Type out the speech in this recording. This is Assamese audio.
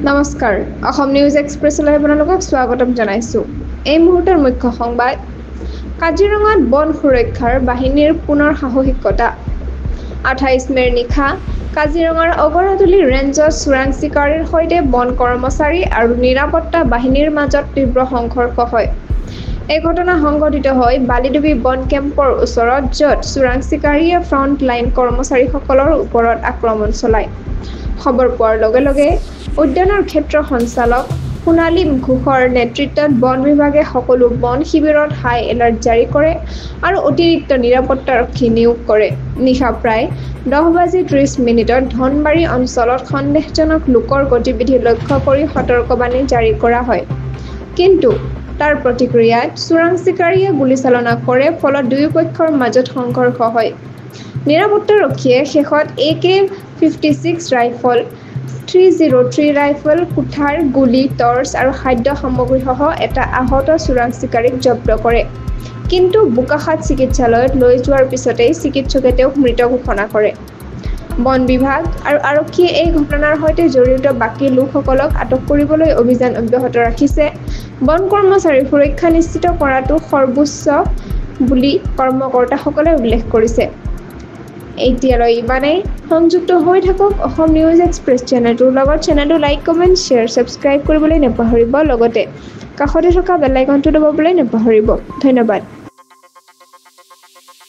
নমস্কাৰ অসম নিউজ এক্সপ্ৰেছলৈ আপোনালোকক স্বাগতম জনাইছো। এই মুহূৰ্তৰ মুখ্য সংবাদ কাজিৰঙাত বন সুৰক্ষাৰ বাহিনীৰ পুনৰ সাহসিকতা। 28 মেৰ নিশা কাজিৰঙাৰ অগৰতলী ৰেঞ্জত চোৰাং চিকাৰীৰ সৈতে বন কৰ্মচাৰী আৰু নিৰাপত্তা বাহিনীৰ মাজত তীব্ৰ সংঘৰ্ষ হয়। এই ঘটনা সংঘটিত হয় বালিডুবি বন কেম্পৰ ওচৰত, য'ত চোৰাং চিকাৰীয়ে ফ্ৰণ্ট লাইন কৰ্মচাৰীসকলৰ ওপৰত আক্ৰমণ চলায়। খবৰ পোৱাৰ লগে লগে উদ্যানৰ ক্ষেত্ৰ সঞ্চালক সোণালী ঘোষৰ নেতৃত্বত বন বিভাগে সকলো বন শিবিৰত হাই এলাৰ্ট জাৰি কৰে আৰু অতিৰিক্ত নিৰাপত্তাৰক্ষী নিয়োগ কৰে। নিশা প্ৰায় 10:30 ধনবাৰী অঞ্চলত সন্দেহজনক লোকৰ গতিবিধি লক্ষ্য কৰি সতৰ্কবাণী জাৰি কৰা হয়। কিন্তু তাৰ প্ৰতিক্ৰিয়াত চোৰাং চিকাৰীয়ে গুলীচালনা কৰে, ফলত দুয়োপক্ষৰ মাজত সংঘৰ্ষ হয়। নিৰাপত্তাৰক্ষীয়ে শেষত AK-56 ৰাইফল, 303 ৰাইফল, কুঠাৰ, গুলী, টৰ্চ আৰু খাদ্য সামগ্ৰীসহ এটা আহত চোৰাং চিকাৰীক জব্দ কৰে। কিন্তু বোকাখাত চিকিৎসালয়ত লৈ যোৱাৰ পিছতেই চিকিৎসকে তেওঁক মৃত ঘোষণা কৰে। বন বিভাগ আৰু আৰক্ষীয়ে এই ঘটনাৰ সৈতে জড়িত বাকী লোকসকলক আটক কৰিবলৈ অভিযান অব্যাহত ৰাখিছে। বন কৰ্মচাৰীৰ সুৰক্ষা নিশ্চিত কৰাটো সৰ্বোচ্চ বুলি কৰ্মকৰ্তাসকলে উল্লেখ কৰিছে। এতিয়ালৈ ইমানেই। সংযুক্ত হৈ থাকক অসম নিউজ এক্সপ্ৰেছ চেনেলটোৰ লগত। চেনেলটো লাইক, কমেণ্ট, শ্বেয়াৰ, ছাবস্ক্ৰাইব কৰিবলৈ নাপাহৰিব। লগতে কাষতে থকা বেল আইকনটো দবাবলৈ নাপাহৰিব। ধন্যবাদ।